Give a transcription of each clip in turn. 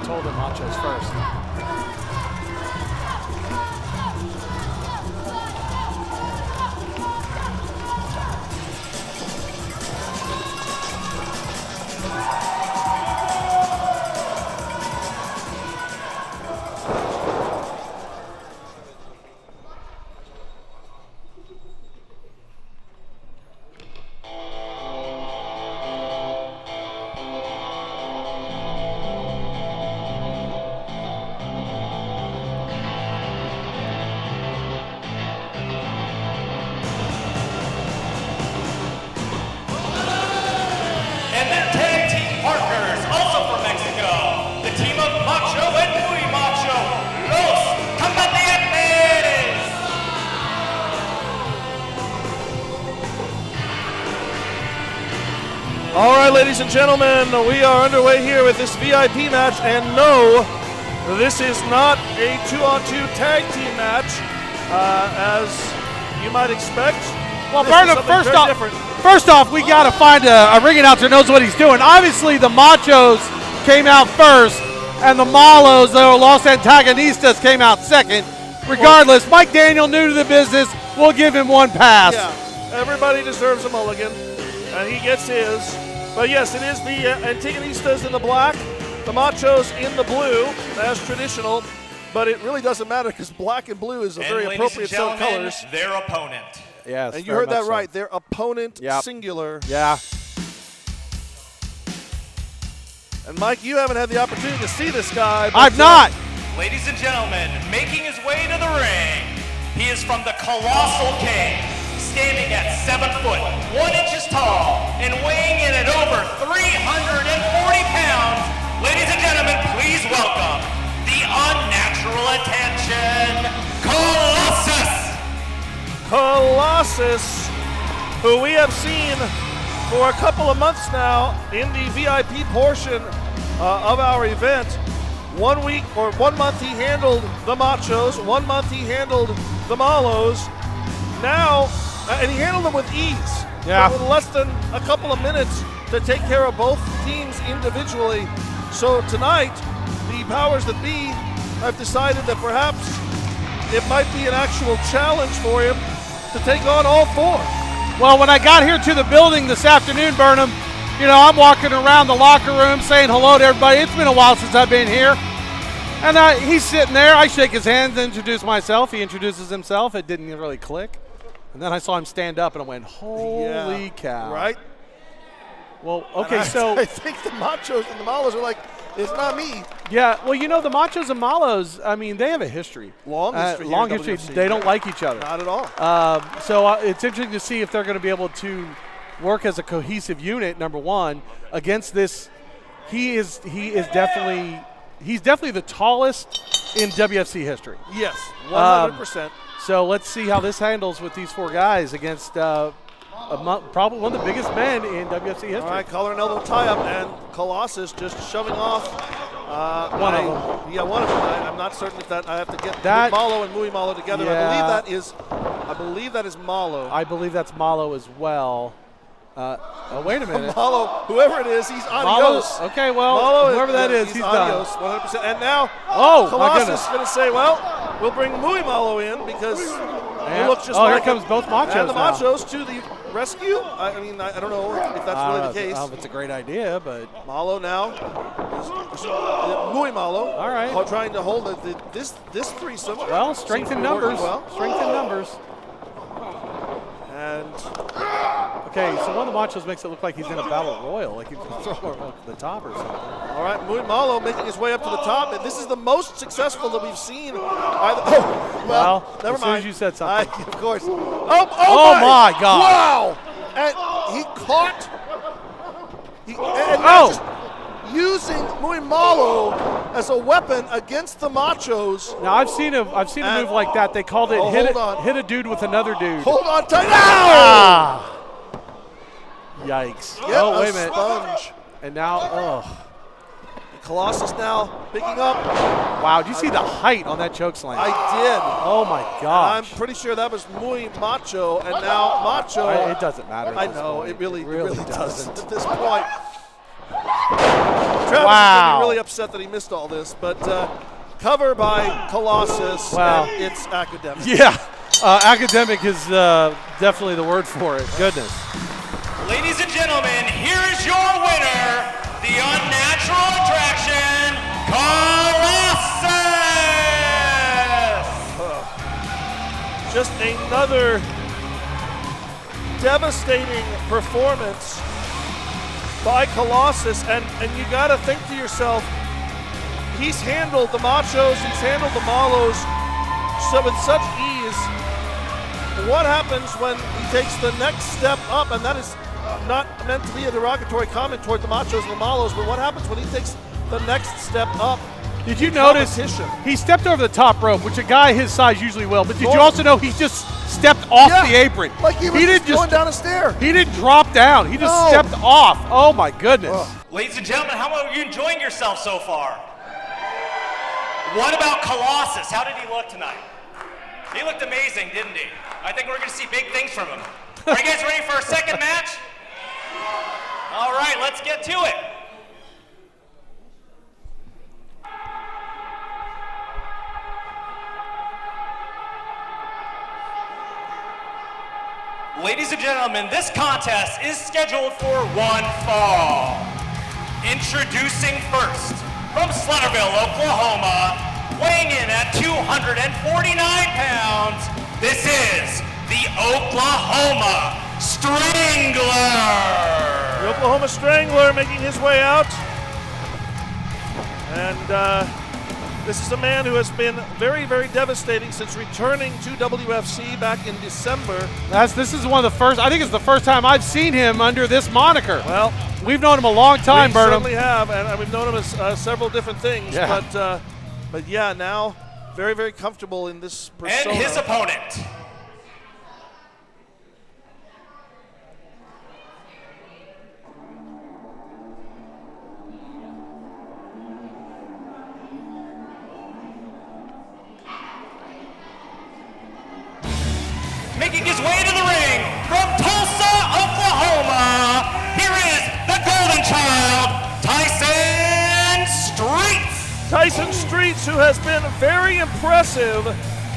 told the Machos first. All right, ladies and gentlemen, we are underway here with this VIP match, and no, this is not a 2-on-2 tag team match, as you might expect. Well, Burnham, first off, we got to find a ring announcer who knows what he's doing. Obviously, the Machos came out first, and the Malos, the Los Antagonistas, came out second. Regardless, Mike Daniel, new to the business, we'll give him one pass. Yeah, everybody deserves a mulligan, and he gets his. But yes, it is the Antagonistas in the black, the Machos in the blue, as traditional. But it really doesn't matter because black and blue is a very appropriate set of colors. Their opponent. Yes, and you heard that right. Their opponent, singular. Yeah. And Mike, you haven't had the opportunity to see this guy. I've not. Ladies and gentlemen, making his way to the ring, he is from the Colossal King, standing at 7 foot, 1 inches tall, and weighing in at over 340 pounds. Ladies and gentlemen, please welcome the Unnatural Attention, Colossus! Colossus, who we have seen for a couple of months now in the VIP portion of our event. 1 week or 1 month he handled the Machos, 1 month he handled the Malos. Now, and he handled them with ease. Yeah. With less than a couple of minutes to take care of both teams individually. So tonight, the powers that be have decided that perhaps it might be an actual challenge for him to take on all 4. Well, when I got here to the building this afternoon, Burnham, you know, I'm walking around the locker room saying hello to everybody. It's been a while since I've been here. And he's sitting there. I shake his hand, introduce myself. He introduces himself. It didn't really click. And then I saw him stand up, and I went, holy cow. Right? Well, okay, so. I think the Machos and the Malos are like, it's not me. Yeah, well, you know, the Machos and Malos, I mean, they have a history. Long history. Long history. They don't like each other. Not at all. So it's interesting to see if they're going to be able to work as a cohesive unit, number one, against this. He's definitely the tallest in WFC history. Yes, 100%. So let's see how this handles with these 4 guys against probably one of the biggest men in WFC history. All right, collar and elbow tie-up, and Colossus just shoving off. One of them. Yeah, one of them. I'm not certain if that I have to get that, Malo and Muy Malo together. Yeah. I believe that is Malo. I believe that's Malo as well. Oh, wait a minute. Malo, whoever it is, he's adios. Okay, well, Malo, whoever that is, he's adios, done. 100%. And now, Colossus is going to say, well, we'll bring Muy Malo in because he looks just like here comes both Machos and the now. Machos to the rescue. I mean, I don't know if that's really the case. I don't know if it's a great idea, but. Malo now. Muy Malo. All right. Trying to hold this threesome. Well, strength in numbers. Well. Strength in numbers. And okay, so one of the Machos makes it look like he's in a battle royal, like he's going to throw him up to the top or something. All right, Muy Malo making his way up to the top, and this is the most successful that we've seen. Well, never as mind. soon as you said something. Of course. Oh my God! Wow! And he caught. Just using Muy Malo as a weapon against the Machos. Now I've seen a move like that. They called it hit a dude with another dude. Hold on tight. Yikes! Yep, oh wait a minute. Sponge. And now, Colossus now picking up. Wow! Did you see the height on that choke slam? I did. Oh my God! I'm pretty sure that was Muy Macho, and now Macho. It doesn't matter. I know, it really doesn't at this point. Travis is going to be really upset that he missed all this, but cover by Colossus, Wow. and it's academic. Yeah, academic is definitely the word for it. Goodness. Ladies and gentlemen, here is your winner, the unnatural attraction, Colossus! Just another devastating performance by Colossus, and you got to think to yourself, he's handled the Machos, he's handled the Malos so with such ease. What happens when he takes the next step up? And that is not meant to be a derogatory comment toward the Machos and the Malos, but what happens when he takes the next step up? Did you notice he stepped over the top rope, which a guy his size usually will, but did you also know he just stepped off the apron? Like he was just going down a stair. He didn't drop down. He just stepped off. Oh, my goodness. Ladies and gentlemen, how are you enjoying yourself so far? What about Colossus? How did he look tonight? He looked amazing, didn't he? I think we're going to see big things from him. Are you guys ready for our second match? All right, let's get to it. Ladies and gentlemen, this contest is scheduled for one fall. Introducing first, from Slaughterville, Oklahoma, weighing in at 249 pounds, this is the Oklahoma Strangler. The Oklahoma Strangler making his way out. And this is a man who has been very, very devastating since returning to WFC back in December. This is one of the first, I think it's the first time I've seen him under this moniker. Well, we've known him a long time, Burnham. We certainly have, and we've known him as several different things. Yeah. But yeah, now very, very comfortable in this persona. And his opponent. Making his way to the ring from Tulsa, Oklahoma, here is the Golden Child, Tyson Streets. Tyson Streets, who has been very impressive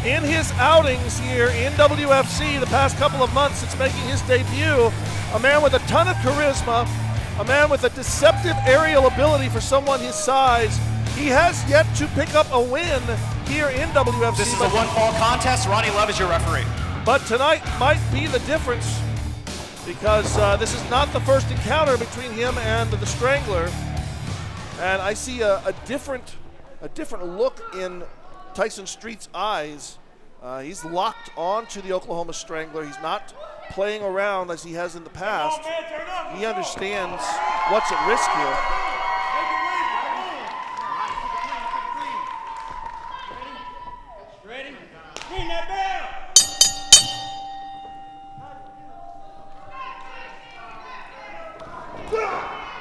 in his outings here in WFC the past couple of months since making his debut. A man with a ton of charisma, a man with a deceptive aerial ability for someone his size. He has yet to pick up a win here in WFC. This is a one-fall contest. Ronnie Love is your referee. But tonight might be the difference because this is not the first encounter between him and the Strangler. And I see a different look in Tyson Street's eyes. He's locked on to the Oklahoma Strangler. He's not playing around as he has in the past. He understands what's at risk here. Ready? Ring that bell!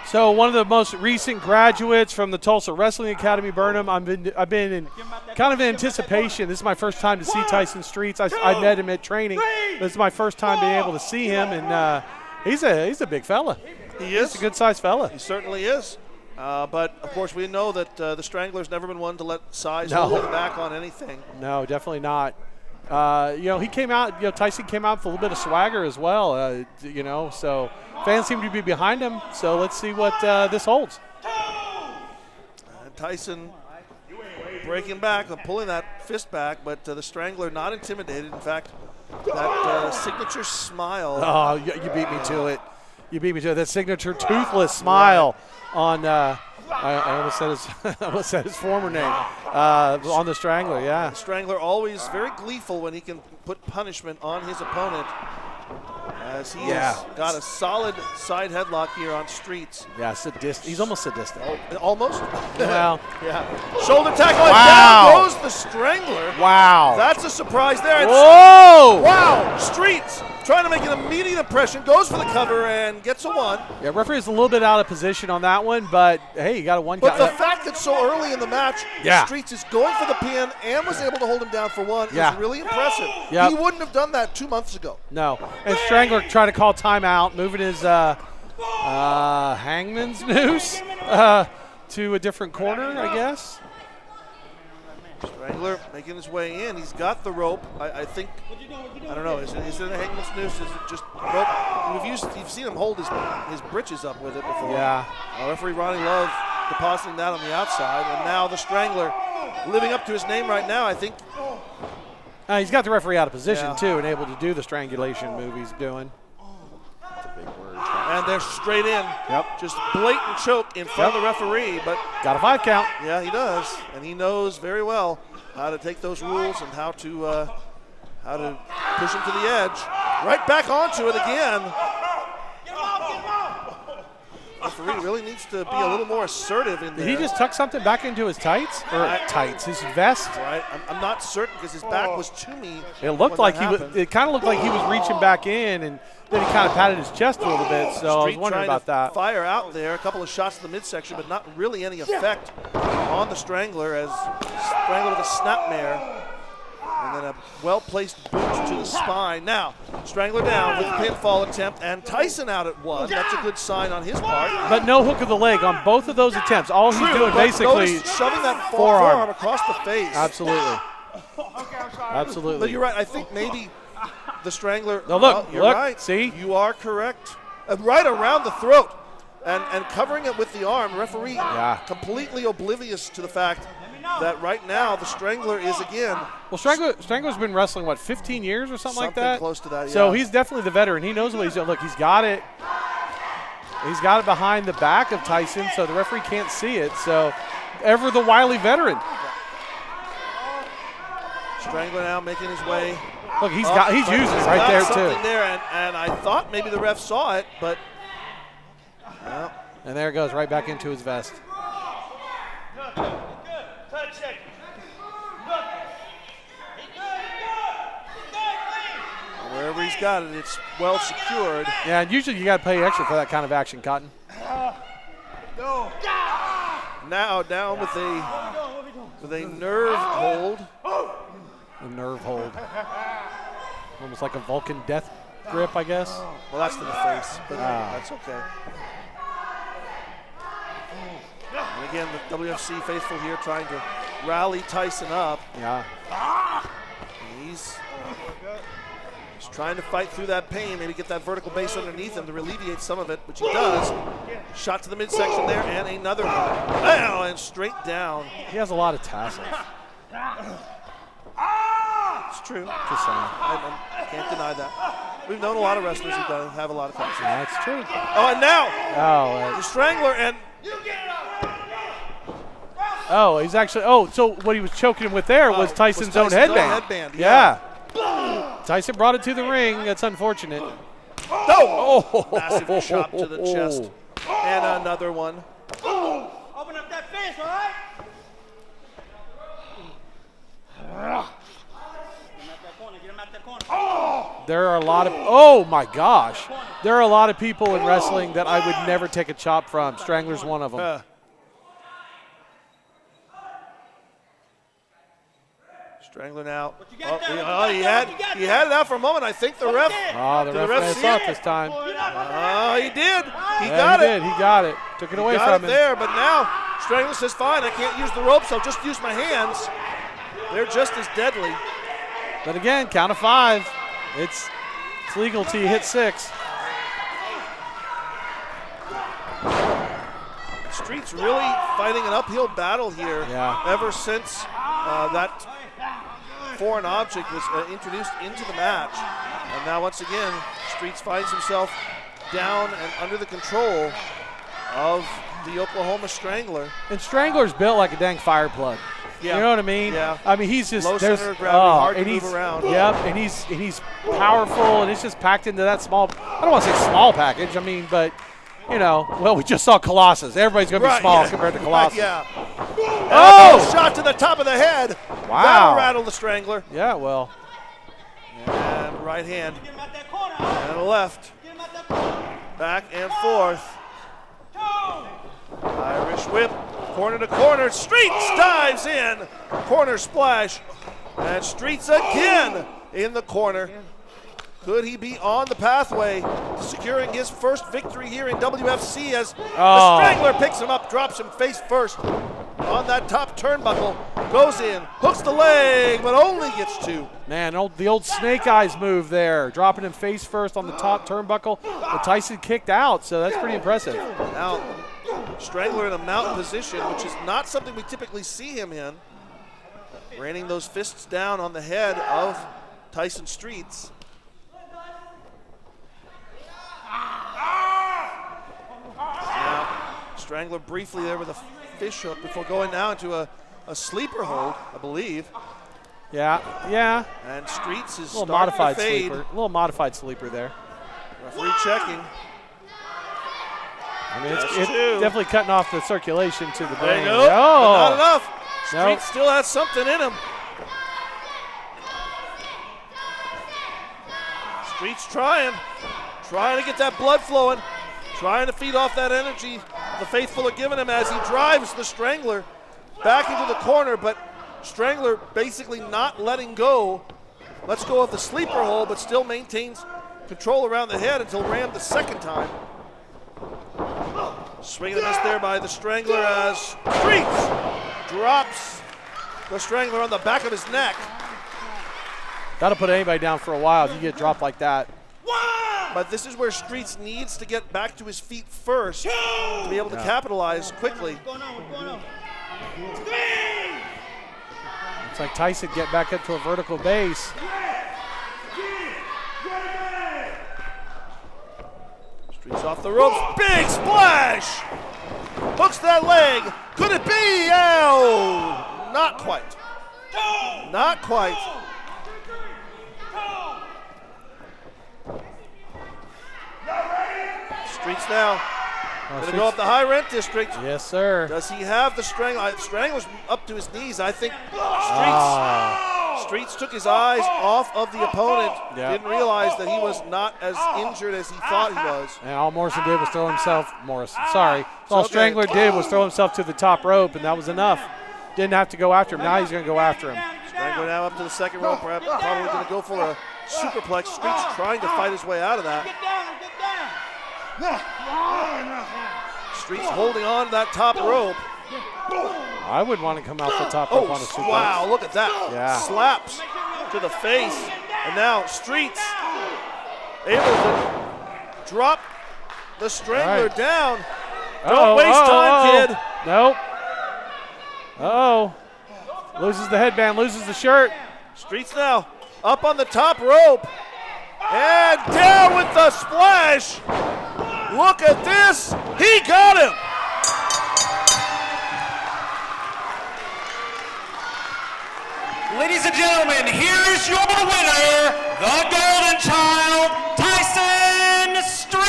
So one of the most recent graduates from the Tulsa Wrestling Academy, Burnham. I've been in kind of anticipation. This is my first time to see Tyson Streets. I met him at training. This is my first time being able to see him, and he's a big fella. He is. He's a good-sized fella. He certainly is. But, of course, we know that the Strangler's never been one to let size hold him back on anything. No, definitely not. He came out, Tyson came out with a little bit of swagger as well, so fans seem to be behind him. So let's see what this holds. And Tyson breaking back, pulling that fist back, but the Strangler not intimidated. In fact, that signature smile. Oh, you beat me to it. You beat me to it. That signature toothless smile on. I almost said his former name on the Strangler. Yeah. The Strangler always very gleeful when he can put punishment on his opponent, as he has got a solid side headlock here on Streets. Yeah, sadistic. He's almost sadistic. Almost. Well, yeah. Shoulder tackle. Wow. Down goes the Strangler. Wow. That's a surprise there. Whoa! Wow. Streets trying to make an immediate impression, goes for the cover and gets a one. Yeah, referee is a little bit out of position on that one, but hey, you got a one. But the fact that so early in the match, Streets is going for the pin and was able to hold him down for one is really impressive. Yep. He wouldn't have done that 2 months ago. No. And Strangler trying to call timeout, moving his hangman's noose. to a different corner, I guess. Strangler making his way in. He's got the rope. I think, I don't know, is it a hangman's noose? Is it just rope? You've seen him hold his britches up with it before. Yeah. Referee Ronnie Love depositing that on the outside, and now the Strangler living up to his name right now, I think. He's got the referee out of position, too, and able to do the strangulation move he's doing. And they're straight in. Yep. Just blatant choke in front of the referee, but got a 5 count. Yeah, he does, and he knows very well how to take those rules and how to push him to the edge. Right back onto it again. The referee really needs to be a little more assertive in there. Did he just tuck something back into his tights? Or tights, his vest? Right, I'm not certain because his back was to me. It looked like it kind of looked like he was reaching back in, and then he kind of patted his chest a little bit, so I was wondering about that. Fire out there, a couple of shots to the midsection, but not really any effect on the Strangler as Strangler with a snapmare. And then a well-placed boot to the spine. Now, Strangler down with a pinfall attempt, and Tyson out at 1. That's a good sign on his part. But no hook of the leg on both of those attempts. All he's doing basically shoving that forearm across the face. Absolutely. Absolutely. But you're right. I think maybe the Strangler. No, look, you're look, right. see? You are correct. Right around the throat, and covering it with the arm. Referee completely oblivious to the fact that right now the Strangler is again. Well, Strangler's been wrestling, what, 15 years or something like that? Close to that, yeah. So he's definitely the veteran. He knows what he's doing. Look, he's got it. He's got it behind the back of Tyson, so the referee can't see it. So ever the wily veteran. Strangler now making his way. Look, he's using it right there too. There, and I thought maybe the ref saw it, but. Well. And there it goes, right back into his vest. Wherever he's got it, it's well secured. Yeah, and usually you got to pay extra for that kind of action, Cotton. Now down with a nerve hold. A nerve hold. Almost like a Vulcan death grip, I guess. Well, that's to the face, but that's okay. And again, the WFC faithful here trying to rally Tyson up. Yeah. He's trying to fight through that pain, maybe get that vertical base underneath him to alleviate some of it, which he does. Shot to the midsection there, and another one. Wow, and straight down. He has a lot of tassels. It's true. Just saying. I can't deny that. We've known a lot of wrestlers who have a lot of tassels. That's true. Oh, and now the Strangler and. Oh, he's actually. Oh, so what he was choking him with there was Tyson's own headband. Yeah. Tyson brought it to the ring. That's unfortunate. Oh! Massive chop to the chest. And another one. Open up that face, all right? Get him out that corner. There are a lot of. Oh my gosh! There are a lot of people in wrestling that I would never take a chop from. Strangler's one of them. Strangler now. He had it out for a moment. I think the ref. The ref saw it this time. He did. He got it. He got it. Took it away from him. There, but now Strangler says, "Fine, I can't use the ropes. I'll just use my hands." They're just as deadly. But again, count of 5. It's legal till you hit 6. Street's really fighting an uphill battle here. Yeah. Ever since that foreign object was introduced into the match. And now once again, Streets finds himself down and under the control of the Oklahoma Strangler. And Strangler's built like a dang fire plug. Yeah. You know what I mean? Yeah. I mean, he's just low center of gravity, hard to move around. Yep, and he's powerful, and it's just packed into that small. I don't want to say small package. I mean, but you know, well, we just saw Colossus. Everybody's going to be small compared to Colossus. Yeah. Oh! Shot to the top of the head. Wow. That'll rattle the Strangler. Yeah, well. And right hand. And left. Back and forth. Irish whip. Corner to corner. Streets dives in. Corner splash. And Streets again in the corner. Could he be on the pathway to securing his first victory here in WFC as the Oh. Strangler picks him up, drops him face first on that top turnbuckle, goes in, hooks the leg, but only gets 2. Man, the old snake eyes move there, dropping him face first on the top turnbuckle. But Tyson kicked out, so that's pretty impressive. Now, Strangler in a mount position, which is not something we typically see him in. Raining those fists down on the head of Tyson Streets. Now, Strangler briefly there with a fish hook before going now into a sleeper hold, I believe. Yeah. And Streets is A little starting modified to fade. sleeper. A little modified sleeper there. Referee checking. I mean, it's That's 2. definitely cutting off the circulation to the There brain. you go. But not enough. No. Streets still has something in him. Streets trying to get that blood flowing, trying to feed off that energy the faithful are giving him as he drives the Strangler back into the corner, but Strangler basically not letting go. Let's go of the sleeper hold, but still maintains control around the head until rammed the second time. Swing and a miss there by the Strangler as Streets drops the Strangler on the back of his neck. That'll put anybody down for a while if you get dropped like that. But this is where Streets needs to get back to his feet first to be able to capitalize quickly. What's going on? It's like Tyson get back up to a vertical base. Streets off the ropes. Big splash! Hooks that leg. Could it be? Oh! Not quite. Not quite. Streets now. Gonna go up the high rent district. Yes, sir. Does he have the Strangler? Strangler's up to his knees. I think Streets took his eyes off of the opponent. Yeah. Didn't realize that he was not as injured as he thought he was. And all Morrison did was throw himself, Sorry. All okay. Strangler did was throw himself to the top rope, and that was enough. Didn't have to go after him. Now he's going to go after him. Strangler now up to the second rope, probably going to go for a superplex. Streets trying to fight his way out of that. Get down. Streets holding on to that top rope. I would want to come out the top rope on a suplex. Wow, look at that. Yeah. Slaps to the face. And now Streets able to drop the Strangler down. Don't waste time, kid. Nope. Loses the headband, loses the shirt. Streets now up on the top rope. And down with the splash. Look at this. He got him. Ladies and gentlemen, here is your winner, the Golden Child, Tyson Street.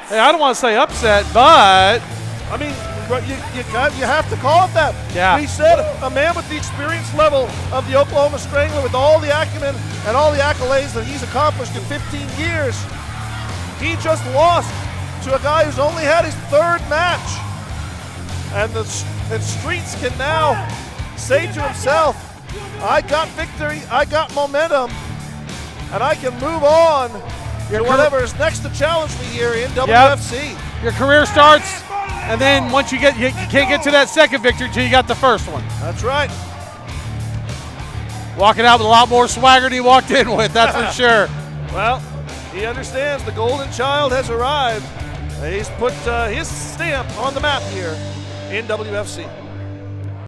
Hey, I don't want to say upset, but I mean, you have to call it that. Yeah. We said a man with the experience level of the Oklahoma Strangler, with all the acumen and all the accolades that he's accomplished in 15 years, he just lost to a guy who's only had his 3rd match. And Streets can now say to himself, I got victory, I got momentum, and I can move on to whatever is next to challenge me here in WFC. your career starts, and then once you can't get to that second victory until you got the first one. That's right. Walking out with a lot more swagger than he walked in with, that's for sure. Well, he understands the Golden Child has arrived. He's put his stamp on the map here in WFC.